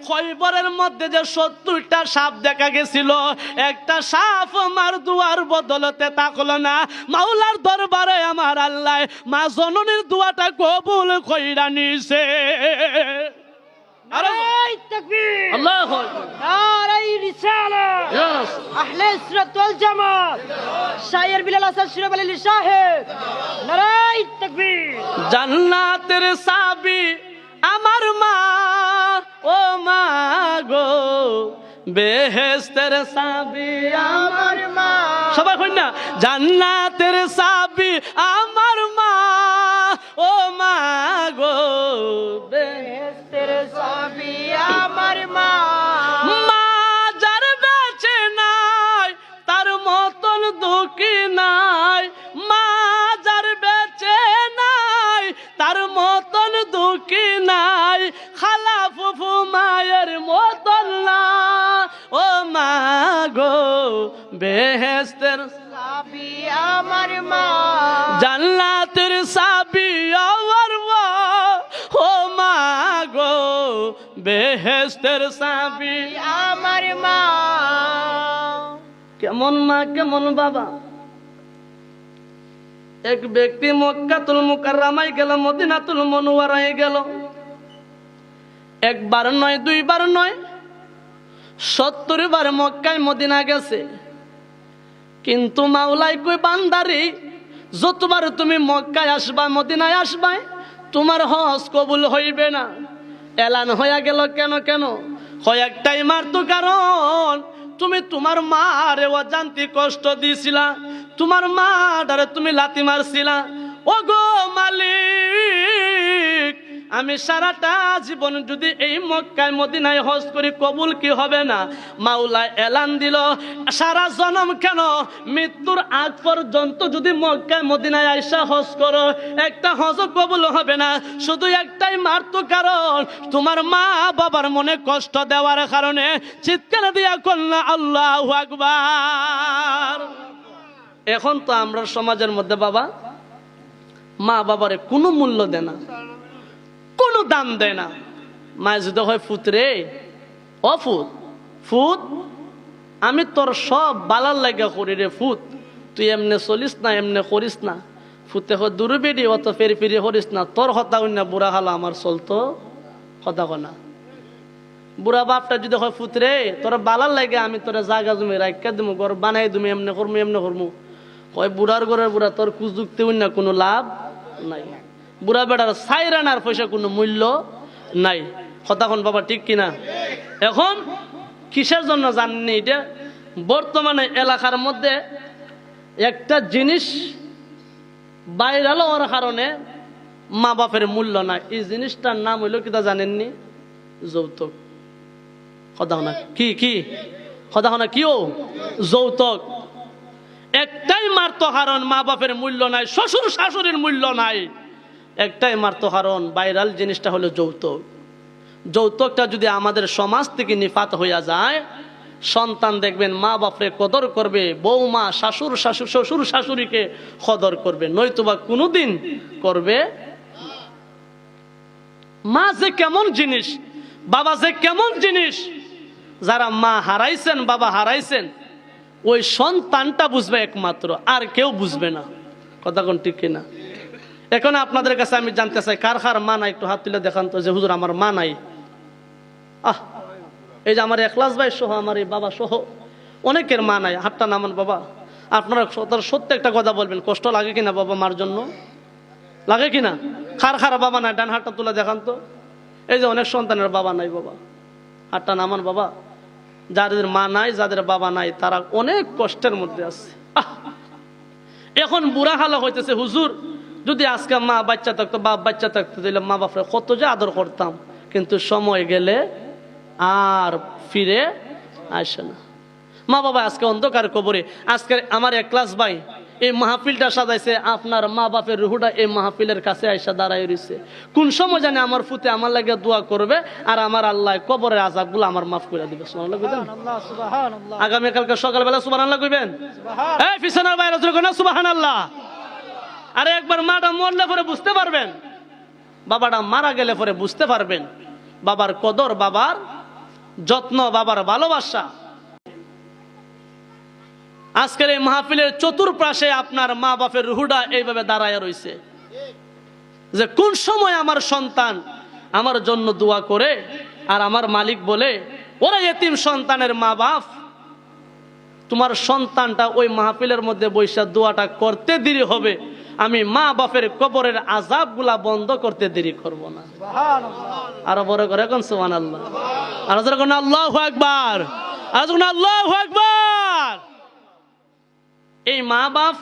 খয়বরের মধ্যে যে 70টা সাপ দেখা গেছিল, একটা সাপ মার দুয়ার বদলতে থাকলো না। মাওলার দরবারে আমার আল্লাহ মা জননীর দোয়াটা কবুল কইরা নিছে। নারায়ে তাকবীর, আল্লাহু আকবার, নারায়ে রিসালাত, ইয়েস, আহলে সুন্নাত ওয়াল জামাত, শায়ের বিলাল হাসান শিরোব আলী সাহেব, নারায়ে তাকবীর। জান্নাতের চাবি আমার মা, ও মা গো, বেহেশতের চাবি আমার মা। সবাই কই না, জান্নাতের চাবি আমার মা, ও মা গো, বেহেশতের চাবি আমার মা। মা যার বেঁচে নাই তার মতন দুঃখী নাই, মা যার বেঁচে নাই তার মতন দুঃখী নাই, খালা ফুফু মায়ের মতন না, ও মা গো, বেহেশতের চাবি আমার মা, জান্নাতের চাবি আমার মা, ও মা গো, বেহেশতের চাবি আমার মা। কেমন মা কেমন বাবা। এক ব্যক্তি মক্কাতুল মুকাররমায় গেল, মদিনাতুল মুনওয়ারায় গেল, একবার নয় দুইবার নয় 70 বার মক্কায় মদিনা গেছে। কিন্তু মাওলাই কই বান্দারি, যতবার তুমি মক্কায় আসবা মদিনায় আসবা তোমার হজ কবুল হইবে না। এলান হইয়া গেল। কেন কেন? হয় একটাই মারতো, কারণ তুমি তোমার মারে অজান্তি কষ্ট দিছিলা, তোমার মাটারে তুমি লাথি মারছিলা। ও গো মালিক, আমি সারাটা জীবন যদি এই মক্কায় মদিনায় হজ করি কবুল কি হবে না? মাওলা এলান দিল, সারা জনম কেন মৃত্যুর আগ পর্যন্ত যদি মক্কায় মদিনায় আইসা হজ করো একটা হজ কবুল হবে না। শুধু একটাই মারতো, কারণ তোমার মা বাবার মনে কষ্ট দেওয়ার কারণে। চিৎকার দিয়া কন্যা আল্লাহু আকবার। এখন তো আমরা সমাজের মধ্যে বাবা মা বাবারে কোনো মূল্য দেয় না, কোনো দাম দেয় না। মায় যদি হয় ফুত রে, ও ফুত, ফুত আমি তোর সব বালার লাগা করি রে ফুত, তুই এমনে চলিস না, এমনে করিস না। ফুতে হয় দূরে বেড়ি, অত ফেরি ফিরি করিস না, তোর হতা না বুড়া হালা আমার চলতো হতা কনা। বুড়া বাপটা যদি হয় ফুত রে, তোর বালার লাগে আমি তোর জায়গা জমি রাখা দিমু, ঘর বানাই দিমু, এমনে করমু এমনে করমু। হয় বুড়ার ঘরের বুড়া, তোর কুযুক্তি না কোনো লাভ নাই। বুড়া বেড়ার সাইরানার পয়সা কোনো মূল্য নাই। কতক্ষণ বাবা ঠিক কিনা? এখন কিসের জন্য জানেন এটা? বর্তমানে এলাকার মধ্যে একটা জিনিস ভাইরাল হওয়ার কারণে মা বাপের মূল্য নাই। এই জিনিসটার নাম হইল কিতা জানেননি? যৌতুক। কথা না কি কি কথা না কি? ও যৌতুক। একটাই মারতো কারণ মা বাপের মূল্য নাই, শ্বশুর শাশুড়ির মূল্য নাই। একটাই মারতো কারণ ভাইরাল জিনিসটা হলো যৌতুক। যৌতুকটা যদি আমাদের সমাজ থেকে নিপাত হইয়া যায়, সন্তান দেখবেন মা বাপরে কদর করবে, বৌমা শাশুর শাশুর শ্বশুর শাশুড়িকে কদর করবে, নয়তোবা কোনোদিন করবে। মা যে কেমন জিনিস, বাবা যে কেমন জিনিস, যারা মা হারাইছেন বাবা হারাইছেন ওই সন্তানটা বুঝবে একমাত্র, আর কেউ বুঝবে না। কথা কোন ঠিক কিনা? এখন আপনাদের কাছে আমি জানতে চাই, কার কার মা নাই একটু হাত তুলে দেখান তো, যে হুজুর আমার মা নাই। এই যে আমার এখলাস ভাই সহ, আমার এই বাবা সহ অনেকের মা নাই। হাতটা নামান বাবা। আপনারা সত্য একটা কথা বলবেন, কষ্ট লাগে কিনা বাবা মার জন্য? লাগে কিনা? কার কার বাবা নাই ডান হাতটা তুলে দেখান তো। এই যে অনেক সন্তানের বাবা নাই বাবা, হাতটা নামান বাবা। যাদের মা নাই, যাদের বাবা নাই, তারা অনেক কষ্টের মধ্যে আছে। এখন বুড়া হালা হইতেছে, হুজুর যদি আজকে মা বাচ্চা থাকতো, বাপ বাচ্চা থাকতো, তাহলে মা বাপরে কত যে আদর করতাম, কিন্তু সময় গেলে আর ফিরে আসে না। মা বাবা আজকে অন্ধকার কবরে। আজকে আমার এক ক্লাস ভাই এই মাহফিলটা সাজাইছে, আপনার মা বাপের রুহুটা এই মাহফিলের কাছে আইসা দাঁড়ায় রইছে। কোন সময় জানে আমার ফুতে আমার লাগে দোয়া করবে আর আমার আল্লাহ কবরের আযাবগুলো আমার মাফ করে দিবে। সুবহানাল্লাহ কইবেন? সুবহানাল্লাহ, সুবহানাল্লাহ, আগামী কালকে সকালবেলা সুবহানাল্লাহ কইবেন? সুবহানাল্লাহ। এই পিছনের বাইরে জোরে কইনা সুবহানাল্লাহ। আরে একবার মাটা মরলে পরে বুঝতে পারবেন, বাবাটা মারা গেলে পরে বুঝতে পারবেন বাবার কদর, বাবার যত্ন, বাবার ভালোবাসা। আজকের এই মাহফিলের চতুর্পাশে আপনার মা বাপের রুহুটা এইভাবে দাঁড়ায় রইছে যে কোন সময় আমার সন্তান আমার জন্য দোয়া করে। আর আমার মালিক বলে, ওরা এতিম সন্তানের মা বাপ, তোমার সন্তানটা ওই মাহফিলের মধ্যে বৈশা দোয়াটা করতে দেরি হবে, আমি মা বাপের কবরের আযাবগুলা বন্ধ করতে দেরি করব না। সুবহানাল্লাহ। আরো বড় করে এখন সুবহানাল্লাহ, আর জোরে কোন আল্লাহু আকবার, আর কোন আল্লাহু আকবার। এই মা বাপ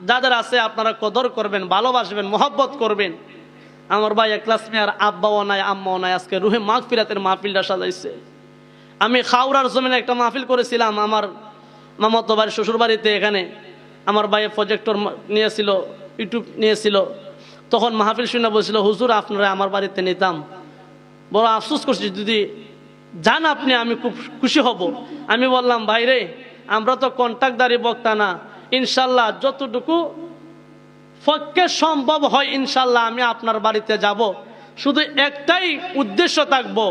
যাদের আছে আপনারা কদর করবেন, ভালোবাসবেন, মহব্বত করবেন। আমার ভাই একলাস মিয়ার আব্বাও নাই, আম্মাও নাই, আজকে রুহে মাগফিরাতের মাহফিলটা সাজাইছে। আমি খাউরার জমিনে একটা মাহফিল করেছিলাম আমার মামাতো বাড়ির শ্বশুর বাড়িতে। এখানে আমার ভাই প্রজেক্টর নিয়েছিল, ইউটিউব নিয়েছিল। তখন মাহফিল শুনে বলছিল, হুজুর আপনারা আমার বাড়িতে নিতাম। বড় আফসোস করছি, যদি যান আপনি আমি খুব খুশি হব। আমি বললাম, ভাই রে, আমরা তো কন্ট্রাক্টদারি বক্তা না, ইনশাল্লাহ যতটুকু পক্ষে সম্ভব হয় ইনশাল্লাহ আমি আপনার বাড়িতে যাব। শুধু একটাই উদ্দেশ্য থাকবো,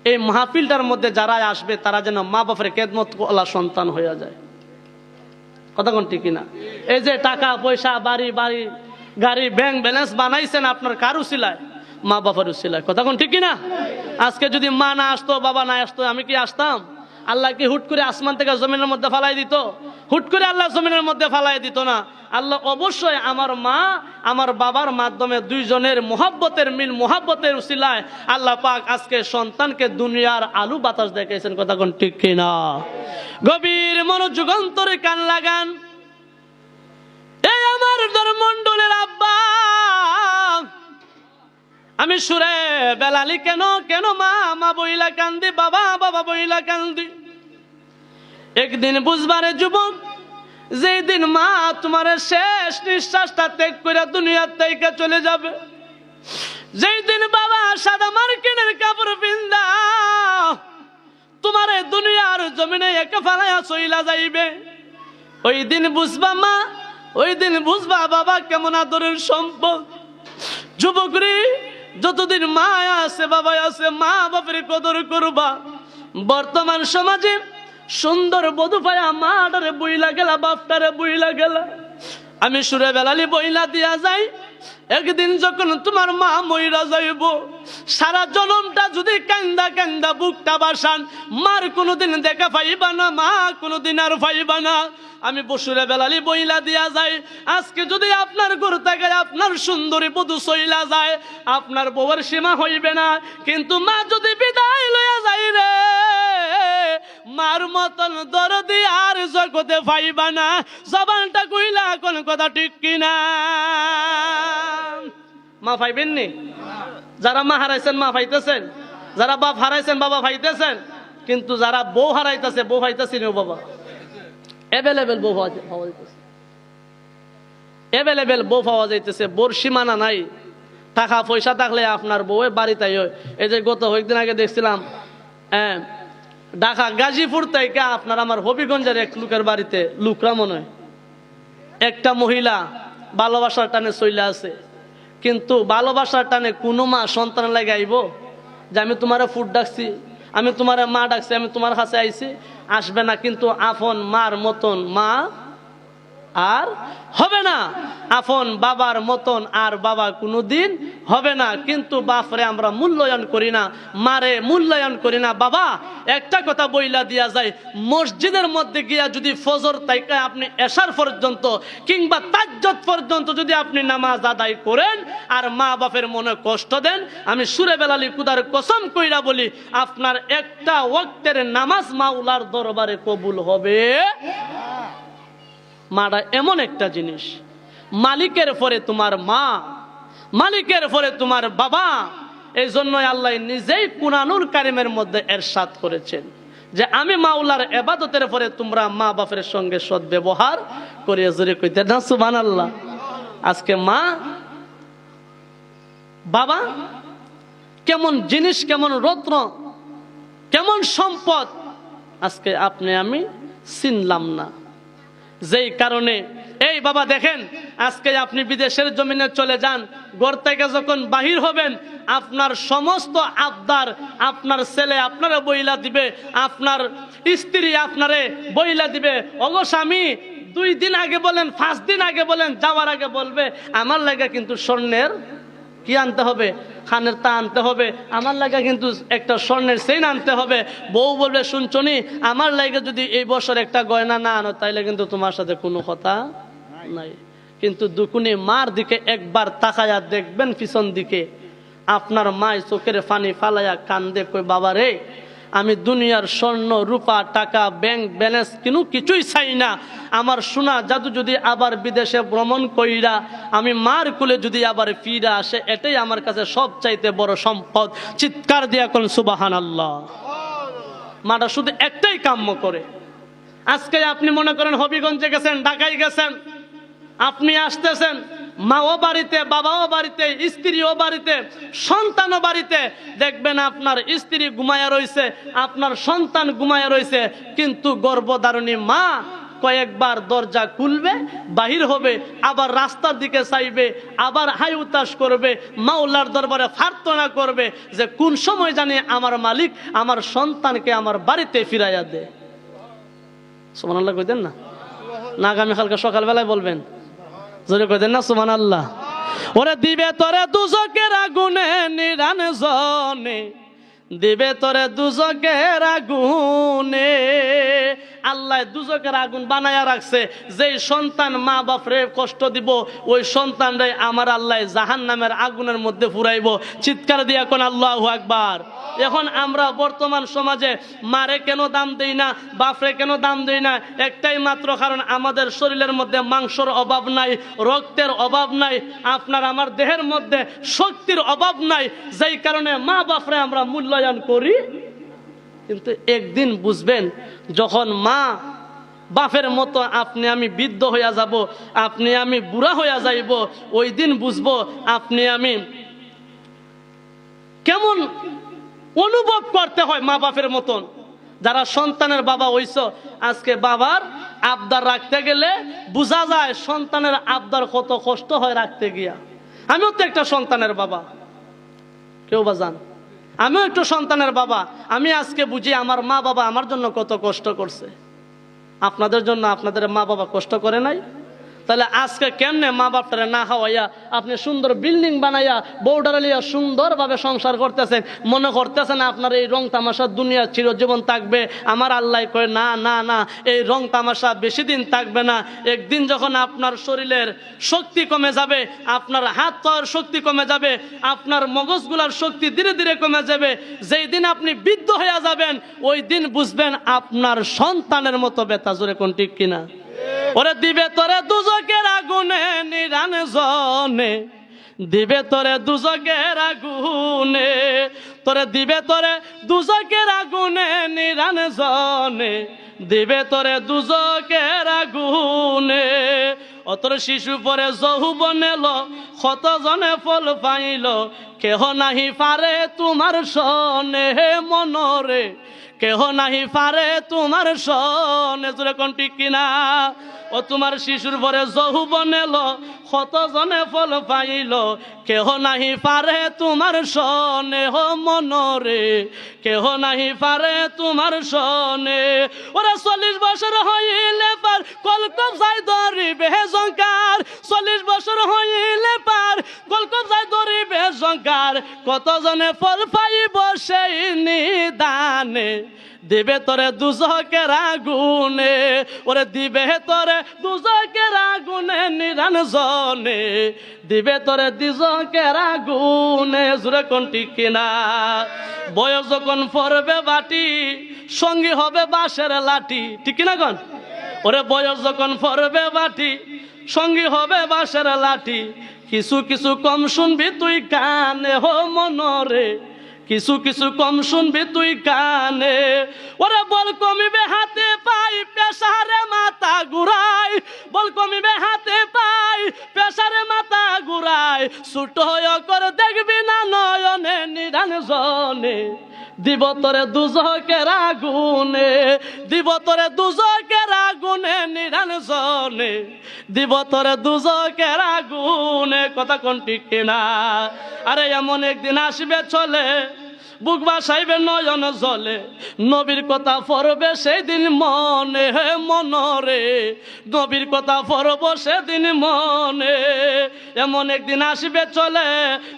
এই মাহফিলটার মধ্যে যারা আসবে তারা যেন মা বাপের খেদমত ওয়ালা সন্তান হয়ে যায়। কথা কোন ঠিক না? এই যে টাকা পয়সা, বাড়ি বাড়ি গাড়ি, ব্যাংক ব্যালেন্স বানাইছেন আপনার কার উসিলায়? মা বাবার উসিলায়। কথা কোন ঠিক না? আজকে যদি মা না আসতো, বাবা না আসতো, আমি কি আসতাম? আল্লাহ কি হুট করে আসমান থেকে জমিনের মধ্যে ফালাই দিত? হুট করে আল্লাহ জমিনের মধ্যে ফালাই দিত না। আল্লাহ অবশ্যই আমার মা আমার বাবার মাধ্যমে দুইজনের মোহাব্বতের মিল, মোহাব্বতের উসিলায় আল্লাহ পাক আজকে সন্তানকে দুনিয়ার আলু বাতাস দেখাইছেন। কথা কোন ঠিক কিনা? গভীর মনোযোগ অন্তরে কান লাগান। এই আমার ধর্মমণ্ডলের আব্বা, আমি সুরে বেলালি কেন কেন মা মা বইলা কান্দি, বাবা বাবা বইলা কান্দি। একদিন বুঝবারে যুবক, যেই দিন মা তোমার শেষ নিঃশ্বাসটা ত্যাগ করে দুনিয়ার থেকে চলে যাবে, যেই দিন বাবা সাদা মার্কিনের কাপড় পিন্দা তোমার দুনিয়ার জমিনে একে ফেলাইয়া চইলা যাইবে, ওই দিন বুঝবা মা, ওই দিন বুঝবা বাবা কেমন আদরের সম্পদ। যুবকরি, যতদিন মা আছে বাবা আছে, মা বাপের কদর করবা। বর্তমান সমাজে সুন্দর বধূ পায়া মাটারে বইলা গেলা, বাপটারে বইলা গেলা। আমি সুরে বেলালি বইলা দিয়া যাই, একদিন যখন তোমার মা মইরা যাইব, সারা জনমটা যদি কান্দা কান্দা বুকটা বাসান, মার কোনোদিন দেখা পাইবা না, মা কোনোদিন আর পাইবা না। আমি বসুরে বেলালি বইলা দিয়া যাই, আজকে যদি আপনার ঘর থেকে আপনার সুন্দরী বধূ চইলা যায়, আপনার বউয়ের সীমা হইবে না, কিন্তু মা যদি বিদায় লইয়া যায় রে, মার মতন দরদি আর জগতে পাইবা না। জবানটা কইলা কোন কথা ঠিক কিনা? মা পাইবেননি? যারা মা হারাইছেন মা পাইতেছেন, যারা বাপ হারাইছেন বাবা পাইতেছেন, কিন্তু যারা বউ হারাইতেছে বউ পাইতেছেন বাবা। এভেলেবেল বউ পাওয়া যাইতেছে, এভেলেবেল বউ পাওয়া যাইতেছে, বোর সীমানা নাই। টাকা পয়সা থাকলে আপনার বউয়ে বাড়িতে হয়। এই যে গত কয়েকদিন আগে দেখছিলাম ঢাকা গাজীপুর থেকে আপনার আমার হবিগঞ্জের এক লোকের বাড়িতে, লোকরা মনে হয় একটা মহিলা ভালোবাসার টানে চইলা আছে, কিন্তু ভালোবাসার টানে কোনো মা সন্তান লাগে আইব যে আমি তোমার ফুড ডাকছি, আমি তোমার মা ডাকছি, আমি তোমার কাছে আইছি, আসবে না। কিন্তু আপন মার মতন মা আর হবে না, আপন বাবার মতন আর বাবা কোনোদিন হবে না। কিন্তু বাপরে আমরা মূল্যায়ন করি না, মারে মূল্যায়ন করি না। বাবা একটা কথা বইলা দিয়া যায়, মসজিদের মধ্যে গিয়া যদি ফজর থেকে আপনি এশার পর্যন্ত কিংবা তাজ্জুদ পর্যন্ত যদি আপনি নামাজ আদায় করেন আর মা বাপের মনে কষ্ট দেন, আমি সুরে বেলালি কুদার কসম কইরা বলি, আপনার একটা ওয়াক্তের নামাজ মাওলার দরবারে কবুল হবে। মাটা এমন একটা জিনিস, মালিকের পরে তোমার মা, মালিকের পরে তোমার বাবা। এই জন্য আল্লাহ নিজেই কুরআনুল কারীমের মধ্যে ইরশাদ করেছেন, যে আমি মাওলার ইবাদতের পরে তোমরা মা বাপের সঙ্গে সৎ ব্যবহার করিয়া, জোরে কইতে না সুবহানাল্লাহ। আজকে মা বাবা কেমন জিনিস, কেমন রত্ন, কেমন সম্পদ আজকে আপনি আমি চিনলাম না। যেই কারণে এই বাবা দেখেন, আজকে আপনি বিদেশের জমিনে চলে যান, ঘর থেকে যখন বাহির হবেন আপনার সমস্ত আবদার আপনার ছেলে আপনারে বইলা দিবে, আপনার স্ত্রী আপনারে বইলা দিবে। ওগো স্বামী, 2 দিন আগে বলেন, 5 দিন আগে বলেন, যাওয়ার আগে বলবে আমার লাগে কিন্তু স্বর্ণের কি আনতে হবে, খানের তা আনতে হবে, আমার লাগে কিন্তু একটা স্বর্ণের চেইন আনতে হবে। বউ বলবে শুনছনি, আমার লাগে যদি এই বছর একটা গয়না না আনো তাইলে কিন্তু তোমার সাথে কোনো কথা নাই। কিন্তু দুকুনি মার দিকে একবার তাকায়া দেখবেন পিছন দিকে, আপনার মায় চোখের পানি ফালাইয়া কান্দে, কই বাবা রে, আমি দুনিয়ার স্বর্ণ রূপা টাকা ব্যাংক ব্যালেন্স কিছুই চাই না, আমার সোনা জাদু যদি আবার বিদেশে ভ্রমণ কইরা আমি মার কুলে যদি আবার ফিরা আসে, এটাই আমার কাছে সবচাইতে বড় সম্পদ। চিৎকার দিয়া কোন সুবহানাল্লাহ। মাটা শুধু একটাই কাম্য করে। আজকে আপনি মনে করেন হবিগঞ্জে গেছেন, ঢাকায় গেছেন, আপনি আসতেছেন, মাও বাড়িতে, বাবাও বাড়িতে, স্ত্রীও বাড়িতে, সন্তানও বাড়িতে, দেখবেন আপনার স্ত্রী ঘুমায়া রয়েছে, আপনার সন্তান ঘুমায়া রয়েছে, কিন্তু গর্ভধারণী মা কয়েকবার দরজা খুলবে, বাহির হবে, আবার রাস্তার দিকে চাইবে, আবার হাই উতাস করবে, মাওলার দরবারে প্রার্থনা করবে যে কোন সময় জানি আমার মালিক আমার সন্তানকে আমার বাড়িতে ফিরাইয়া দে। সুবহানাল্লাহ কইতেন না? না আগামীকালকে সকালবেলায় বলবেন, জোরে কইতেন না সুবহানাল্লাহ। ওরে দিবে তোরে দুজকের আগুনে নিরঞ্জনে, দিবে তোরে দুজকের আগুনে। আল্লাহ দুজকের আগুন বানায়া রাখছে, যেই সন্তান মা বাপরে কষ্ট দিব ওই সন্তানরে আমার আল্লাহ জাহান্নামের আগুনের মধ্যে ফুরাইব। চিৎকার দিয়া কোন আল্লাহু আকবার। এখন আমরা বর্তমান সমাজে মারে কেন দাম দেই না, বাপরে কেন দাম দেই না, একটাই মাত্র কারণ, আমাদের শরীরের মধ্যে মাংসর অভাব নাই, রক্তের অভাব নাই, আপনার আমার দেহের মধ্যে শক্তির অভাব নাই, যেই কারণে মা বাপরে আমরা মূল্যায়ন করি। কিন্তু একদিন বুঝবেন, যখন মা বাপের মতো আপনি আমি বৃদ্ধ হইয়া যাব, আপনি আমি বুড়া হইয়া যাইব, ওই দিন বুঝবো আপনি আমি কেমন অনুভব করতে হয় মা বাপের মতন। যারা সন্তানের বাবা হইছ, আজকে বাবার আবদার রাখতে গেলে বোঝা যায় সন্তানের আবদার কত কষ্ট হয় রাখতে গিয়া। আমিও তো একটা সন্তানের বাবা, কেউ বা জান, আমিও একটু সন্তানের বাবা। আমি আজকে বুঝি আমার মা বাবা আমার জন্য কত কষ্ট করছে। আপনাদের জন্য আপনাদের মা বাবা কষ্ট করে নাই? তাহলে আজকে কেমনে মা বাপটারে না খাওয়াইয়া আপনি সুন্দর বিল্ডিং বানাইয়া বউডারে লিয়া সুন্দরভাবে সংসার করতেছেন, মনে করতেছেন আপনার এই রং তামাশা দুনিয়া চিরজীবন থাকবে। আমার আল্লাহ কয় না না না, এই রং তামাশা বেশি দিন থাকবে না। একদিন যখন আপনার শরীরের শক্তি কমে যাবে, আপনার হাত পাওয়ার শক্তি কমে যাবে, আপনার মগজগুলার শক্তি ধীরে ধীরে কমে যাবে, যেই দিন আপনি বৃদ্ধ হয়ে যাবেন ওই দিন বুঝবেন আপনার সন্তানের মতো ব্যথা। জোরে কোন ঠিক কিনা? ওরে দিবে তোরে দুজকের আগুনে নিরঞ্জনে, দিবে তোরে দুজকের আগুনে, তোরে দিবে তোরে দুজকের আগুনে নিরঞ্জনে, দিবে তোরে দুজকের আগুনে। অতর শিশু পরে যৌবন এলো, কত জনে ফল পাইল, কেহ নাহি পারে তোমার সনে মনরে, কেহ নাহি পারে তোমার সনে। জোরে কোন ঠিক কিনা? ও তোমার শিশুর পরে যৌবন এলো, কত জনে ফল পাইল, কেহ নাহি পারে তোমার সনে হো মনরে, কেহ নাহি পারে তোমার সনে। ওরা 40 বছর হইলে পার কলকব যাই ধরিবে জঙ্কার, 40 বছর হইলে পার কলকব যাই ধরিবে জঙ্কার, কত জনে ফল পাইব সেই নিদানে, দিবে তোরে দুজকের আগুনে। ওরে দিবে তোরে দুজকের আগুনে নিরঞ্জনে, দিবে তোরে দুজকের আগুনে। জোরে কোন ঠিক কিনা? বয়স যখন পড়বে বাটি, সঙ্গী হবে বাঁশের লাঠি। ঠিক কিনা কোন? ওরে বয়স যখন পড়বে বাটি, সঙ্গী হবে বাঁশের লাঠি। কিছু কিছু কম শুনবি তুই কানে হো মনরে, কিছু কিছু কম শুনবি তুই কানে। ওরে বল কমিবে হাতে পাই পেশারে মাথা ঘুরাই, বল কমিবে হাতে পাই পেশারে মাথা ঘুরাই, ছোট হয়ে করে দেখবি না নয়নে নিরান জনে, দিব তোরে দুজকের আগুনে, দিব তোরে দুজকের আগুনে নিরান জনে, দিব তোরে দুজকের আগুনে। কথা কোন ঠিক কিনা? আরে এমন একদিন আসবে চলে, বুক বাসাইবে নয়ন জলে, নবীর কথা পড়বে সেদিন মনে মনরে, নবীর কথা পড়ব সেদিন মনে। এমন একদিন আসবে চলে,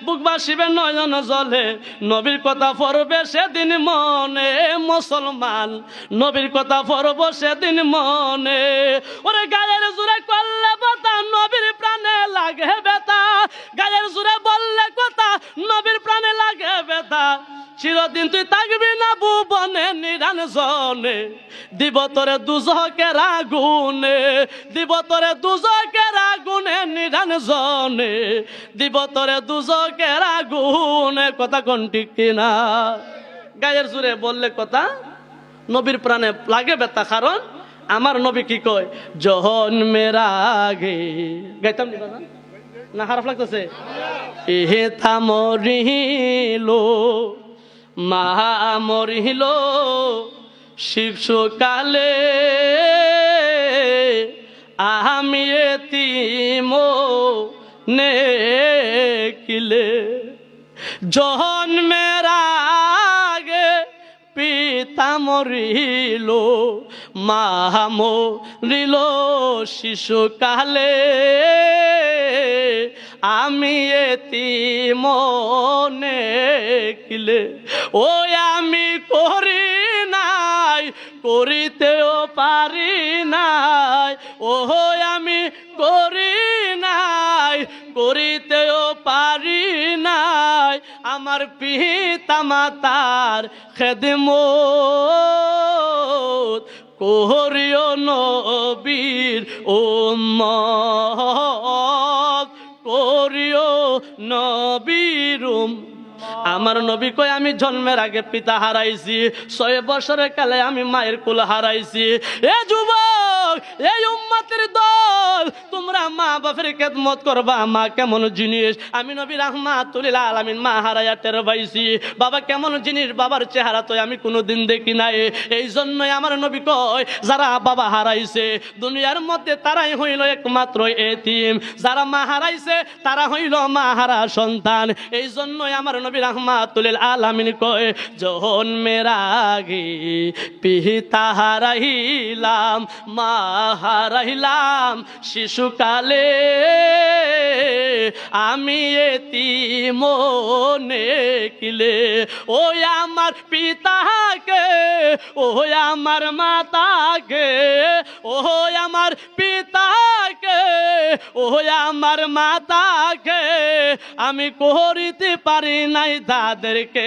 বুক বাসিবে নয়ন জলে, নবীর কথা পড়বে সেদিন মনে মুসলমান, নবীর কথা পড়ব সেদিন মনে। ওরে গায়ের জোরে করলে কথা নবীর প্রাণে লাগে ব্যথা, গায়ের জোরে বললে কথা নবীর প্রাণে লাগে ব্যথা, চিরদিন তুই থাকবি না ভুবনে নিরান জনে, দিব তোরে দুজকের আগুনে, দিব তোরে দুজকের আগুনে নিরান জনে, দিব তোরে দুজকের আগুনে। কথা কোন ঠিক কিনা? গায়ের জোরে বললে কথা নবীর প্রাণে লাগে ব্যথা, কারণ আমার নবী কি কয়, জন্মের আগে গাইতাম নি বাবা না, খারাপ লাগতেছে, এহে থামরিল মা মরিল শিশুকালে, আমি এতিম নেকিলে, জন্মের আগে পিতা মরিল, মা মরিল শিশুকালে, আমি এতিম নেকিলে, ওই আমি করি নাই করিতেও পারি নাই, ও আমি করি নাই করিতেও পারি নাই, আমার পিতা মাতার খেদমত করিও নবীর উম্মত, করিও নবীর আমার নবী কয় আমি জন্মের আগে পিতা হারাইছি, 6 বছরের কালে আমি মায়ের কোল হারাইছি। এ যুবক, এই উম্মতের দল, তোমরা মা বাপের খেদমত করবা। মা কেমন জিনিস আমি নবী রাহমাতুল আলামিন মা হারাইয়া টের পাইছি। বাবা কেমন জিনিস, বাবার চেহারা তো আমি কোনোদিন দেখি নাই। এই জন্যই আমার নবী কয় যারা বাবা হারাইছে দুনিয়ার মধ্যে তারাই হইল একমাত্র এতিম, যারা মা হারাইছে তারা হইল মা হারা সন্তান। এই জন্যই আমার নবী রাহমাতুল আলামিন কয় জন্মের আগে পিতা হারাইলাম, মা হারাইলাম শিশুকালে, আমি এতিম নেকিলে, ওই আমার পিতাকে, ওই আমার মাতাকে, ওই আমার পিতাকে, ওই আমার মাতাকে আমি করিতে পারি নাই তাদেরকে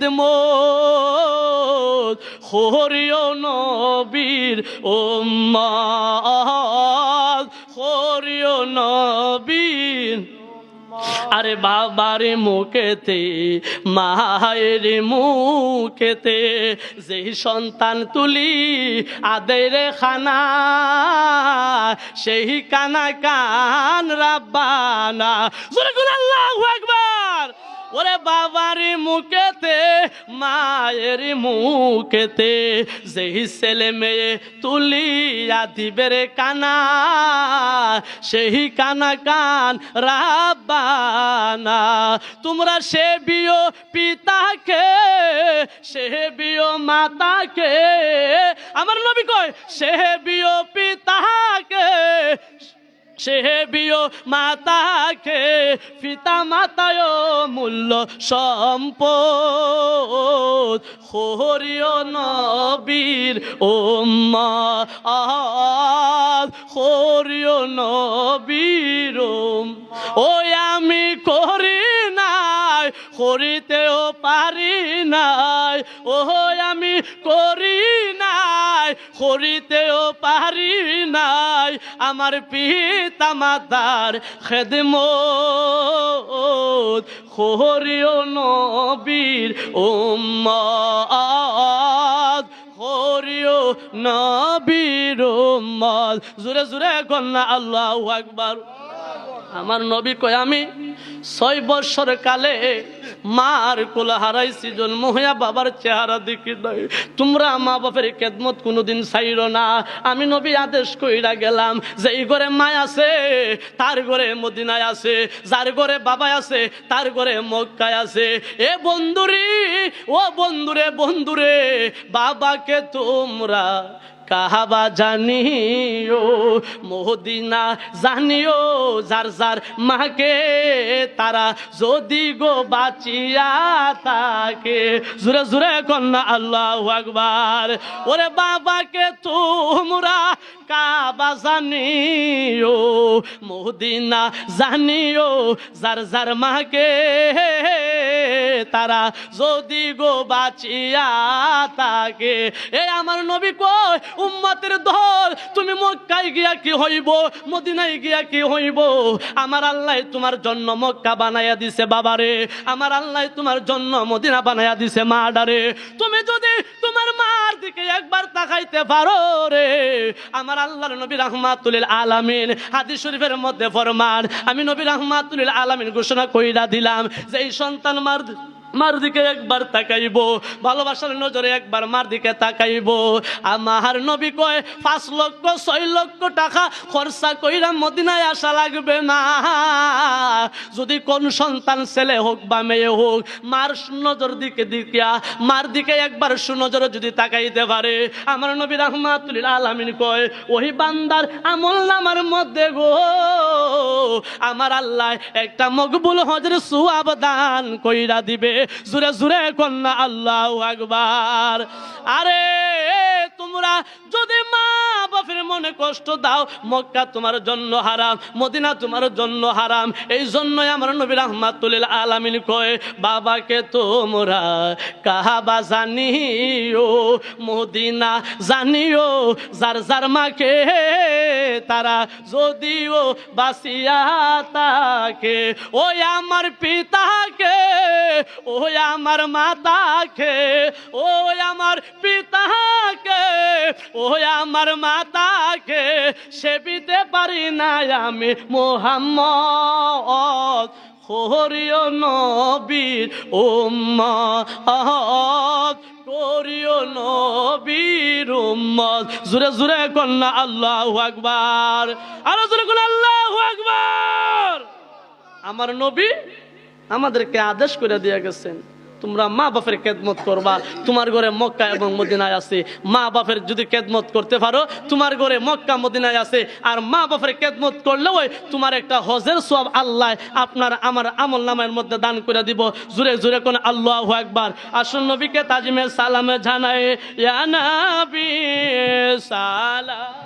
খেদমত, করিও নবীর উম্মত, করিও নবীর। আরে বাবার মুখেতে মায়ের মুখেতে যেই সন্তান তুলি আদের খানা, সেই কানা কান রাব্বানা। আল্লাহু আকবার। ওরে বাবার মুখেতে মায়ের মুখেতে যেই ছেলে মেয়ে তুলিয়া দিবে রে কানা, সেই কানা কান রাব্বানা। তোমরা সেবিও পিতাকে, সেবিও মাতাকে, আমার নবী কয় সেবিও পিতাকে, সেবিও মাতাকে, পিতা মাতায় মূল্য সম্পদ, করিও নবীর উম্মত, করিও নবীর। ওই আমি করি নাই করিতেও পারি নাই, ওই আমি করি নাই করিতেও পারি নাই, আমার পিতা মাতার খেদমত, করিও নবীর উম্মত, করিও নবীর উম্মত। জোরে জোরে কন্যা আল্লাহু আকবার। আমার নবী কয় আমি 6 বছর কালে মার কোল হারাইছি, জন্ম হইয়া বাবার চেহারা দেখি নাই। তোমরা মা বাপের খেদমত কোনোদিন ছাইরো না। আমি নবী আদেশ কইরা গেলাম যে এই ঘরে মা আছে তার ঘরে মদিনায় আছে, যার ঘরে বাবা আছে তার ঘরে মক্কায় আছে। এ বন্ধুরি, ও বন্ধুরে বন্ধুরে, বাবাকে তোমরা কাহাবা জানিও, মদিনা জানিও, যার যার মাকে তারা যদি গো বাঁচিয়া থাকে। জুরে জুরে কন্যা আল্লাহু আকবার। ওরে বাবাকে তোমরা কাবা জানিও, মদিনা জানিও, যার যার মাকে তারা যদি গো বাঁচিয়া থাকে। এই আমার নবী কয় উম্মতের দল, তুমি মক্কায় গিয়া কি হইব, মদিনায় গিয়া কি হইব? আমার আল্লাহ তোমার জন্য মক্কা বানাইয়া দিছে বাবারে, আমার আল্লাহ তোমার জন্য মদিনা বানাইয়া দিছে মাডারে। তুমি যদি তোমার মার দিকে একবার তাকাইতে পারো রে, আমার আল্লাহর নবী রাহমাতুল লিল আলামিন হাদিস শরীফের মধ্যে ফরমান, আমি নবী রাহমাতুল লিল আলামিন ঘোষণা কইরা দিলাম যে এই সন্তান মার দিকে একবার তাকাইব, ভালোবাসার নজরে একবার মার দিকে তাকাইব। আমার নবী কয় 5 লক্ষ 6 লক্ষ টাকা খরচা কইরা মদিনায় আসা লাগবে না। যদি কোন সন্তান ছেলে হোক বা মেয়ে হোক, মার নজর দিকে দিকিয়া মার দিকে একবার সুনজরে যদি তাকাইতে পারে, আমার নবী রাহমাতুল লিল আলামিন কয় ওই বান্দার আমলনামার মধ্যে গো আমার আল্লাহ একটা মকবুল হজের সওয়াব দান কইরা দিবে। জুরে জুরে কন্যা আল্লাহু আকবার। আরে তোমরা যদি মা বাপের মনে কষ্ট দাও, মক্কা তোমার জন্য হারাম, মদিনা তোমার জন্য হারাম। এই জন্যই আমার নবী রাহমাতুল লিল আলামিন কয় বাবাকে তোমরা কাবা জানিও, মদিনা জানিও, যার যার মাকে তারা যদিও বাঁচিয়া থাকে। ওই আমার পিতাকে, ওই আমার মাতাকে, ওই আমার পিতাকে, ওই আমার মাতাকে সেবিতে পারি না আমি মুহাম্মদ, করিও নবীর উম্মত, করিও নবীর উম্মত। জোরে জোরে কন্যা আল্লাহু আকবার, আরো জোরে কন্যা আল্লাহু আকবার। আমার নবী আমাদেরকে আদেশ করে দিয়ে গেছেন তোমরা মা বাপের খেদমত করবা। তোমার ঘরে মক্কা এবং মদিনায় আছে, মা বাপের যদি খেদমত করতে পারো, তোমার ঘরে মক্কা মদিনায় আছে। আর মা বাপের খেদমত করলেও তোমার একটা হজের সওয়াব আল্লাহ আপনার আমার আমলনামার মধ্যে দান করে দিব। জোরে জোরে কোন আল্লাহু আকবার। আসুন নবীকে তাজিমে সালামে জানায়, ইয়া নবী সালাম।